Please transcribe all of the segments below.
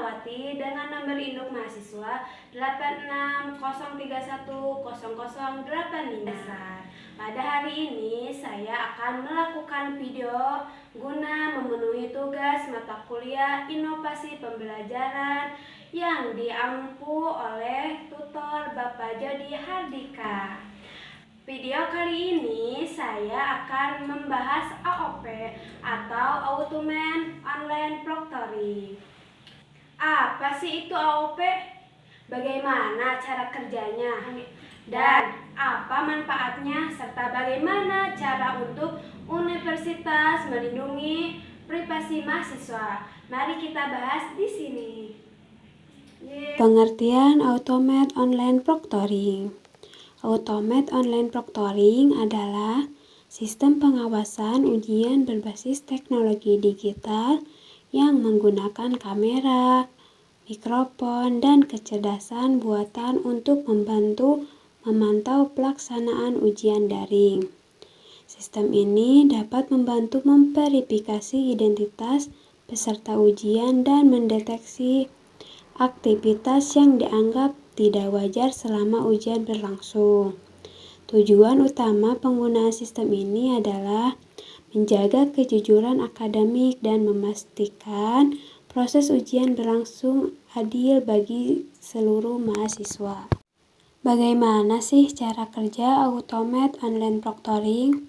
Fatmawati dengan nomor induk mahasiswa 86031008. Pada hari ini saya akan melakukan video guna memenuhi tugas mata kuliah Inovasi Pembelajaran yang diampu oleh tutor Bapak Jody Hardika. Video kali ini saya akan membahas AOP atau Automated Online Proctoring. Apa sih itu AOP? Bagaimana cara kerjanya? Dan apa manfaatnya serta bagaimana cara untuk universitas melindungi privasi mahasiswa? Mari kita bahas di sini. Pengertian Automated Online Proctoring. Automated Online Proctoring adalah sistem pengawasan ujian berbasis teknologi digital yang menggunakan kamera, mikrofon, dan kecerdasan buatan untuk membantu memantau pelaksanaan ujian daring. Sistem ini dapat membantu memverifikasi identitas peserta ujian dan mendeteksi aktivitas yang dianggap tidak wajar selama ujian berlangsung. Tujuan utama penggunaan sistem ini adalah menjaga kejujuran akademik dan memastikan proses ujian berlangsung adil bagi seluruh mahasiswa. Bagaimana sih cara kerja Automated Online Proctoring?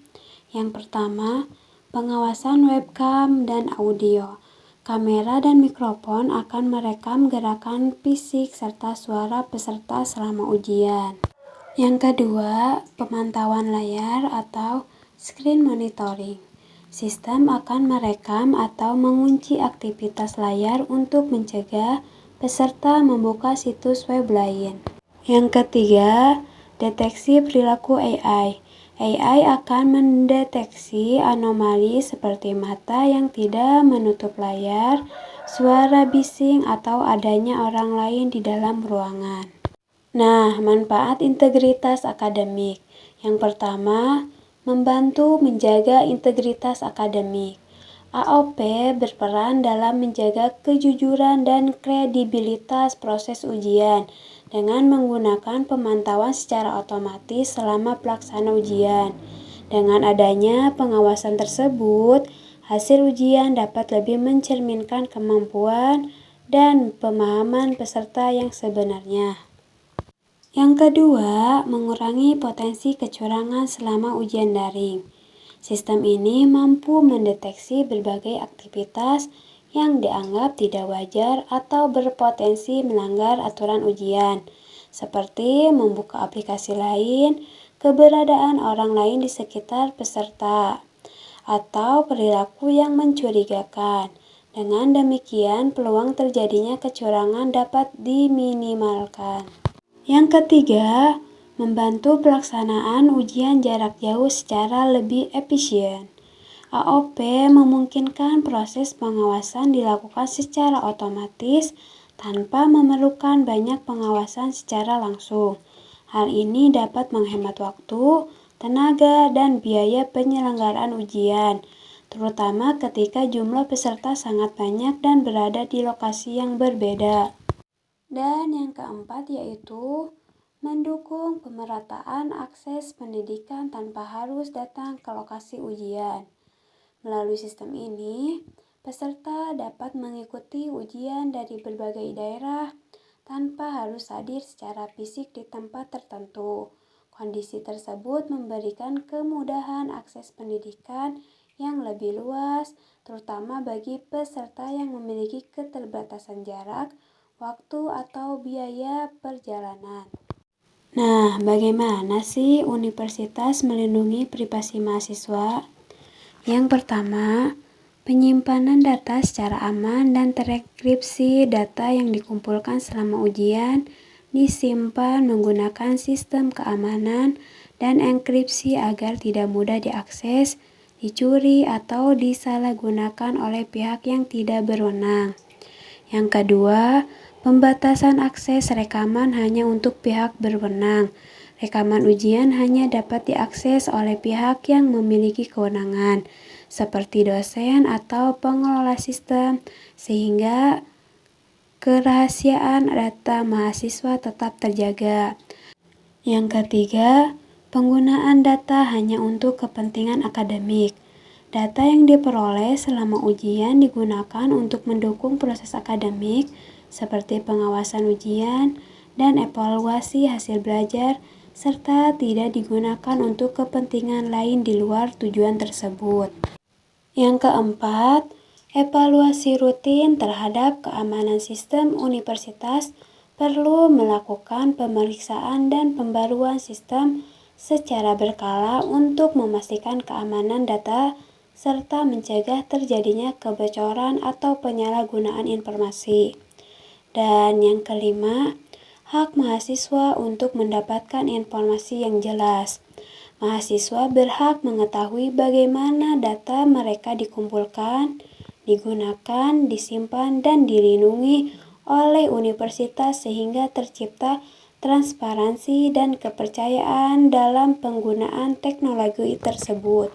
Yang pertama, pengawasan webcam dan audio. Kamera dan mikrofon akan merekam gerakan fisik serta suara peserta selama ujian. Yang kedua, pemantauan layar atau screen monitoring. Sistem akan merekam atau mengunci aktivitas layar untuk mencegah peserta membuka situs web lain. Yang ketiga, deteksi perilaku AI. AI akan mendeteksi anomali seperti mata yang tidak menutup layar, suara bising, atau adanya orang lain di dalam ruangan. Nah, manfaat integritas akademik. Yang pertama, membantu menjaga integritas akademik. AOP berperan dalam menjaga kejujuran dan kredibilitas proses ujian dengan menggunakan pemantauan secara otomatis selama pelaksanaan ujian. Dengan adanya pengawasan tersebut, hasil ujian dapat lebih mencerminkan kemampuan dan pemahaman peserta yang sebenarnya. Yang kedua, mengurangi potensi kecurangan selama ujian daring. Sistem ini mampu mendeteksi berbagai aktivitas yang dianggap tidak wajar atau berpotensi melanggar aturan ujian, seperti membuka aplikasi lain, keberadaan orang lain di sekitar peserta, atau perilaku yang mencurigakan. Dengan demikian, peluang terjadinya kecurangan dapat diminimalkan. Yang ketiga, membantu pelaksanaan ujian jarak jauh secara lebih efisien. AOP memungkinkan proses pengawasan dilakukan secara otomatis tanpa memerlukan banyak pengawasan secara langsung. Hal ini dapat menghemat waktu, tenaga, dan biaya penyelenggaraan ujian, terutama ketika jumlah peserta sangat banyak dan berada di lokasi yang berbeda. Dan yang keempat yaitu mendukung pemerataan akses pendidikan tanpa harus datang ke lokasi ujian. Melalui sistem ini, peserta dapat mengikuti ujian dari berbagai daerah tanpa harus hadir secara fisik di tempat tertentu. Kondisi tersebut memberikan kemudahan akses pendidikan yang lebih luas, terutama bagi peserta yang memiliki keterbatasan jarak, waktu, atau biaya perjalanan. Nah, bagaimana sih universitas melindungi privasi mahasiswa? Yang pertama, penyimpanan data secara aman dan terenkripsi. Data yang dikumpulkan selama ujian disimpan menggunakan sistem keamanan dan enkripsi agar tidak mudah diakses, dicuri, atau disalahgunakan oleh pihak yang tidak berwenang. Yang kedua, pembatasan akses rekaman hanya untuk pihak berwenang. Rekaman ujian hanya dapat diakses oleh pihak yang memiliki kewenangan, seperti dosen atau pengelola sistem, sehingga kerahasiaan data mahasiswa tetap terjaga. Yang ketiga, penggunaan data hanya untuk kepentingan akademik. Data yang diperoleh selama ujian digunakan untuk mendukung proses akademik seperti pengawasan ujian dan evaluasi hasil belajar, serta tidak digunakan untuk kepentingan lain di luar tujuan tersebut. Yang keempat, evaluasi rutin terhadap keamanan sistem universitas perlu melakukan pemeriksaan dan pembaruan sistem secara berkala untuk memastikan keamanan data serta mencegah terjadinya kebocoran atau penyalahgunaan informasi. Dan yang kelima, hak mahasiswa untuk mendapatkan informasi yang jelas. Mahasiswa berhak mengetahui bagaimana data mereka dikumpulkan, digunakan, disimpan, dan dilindungi oleh universitas sehingga tercipta transparansi dan kepercayaan dalam penggunaan teknologi tersebut.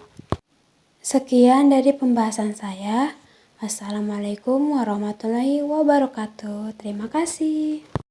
Sekian dari pembahasan saya. Wassalamualaikum warahmatullahi wabarakatuh. Terima kasih.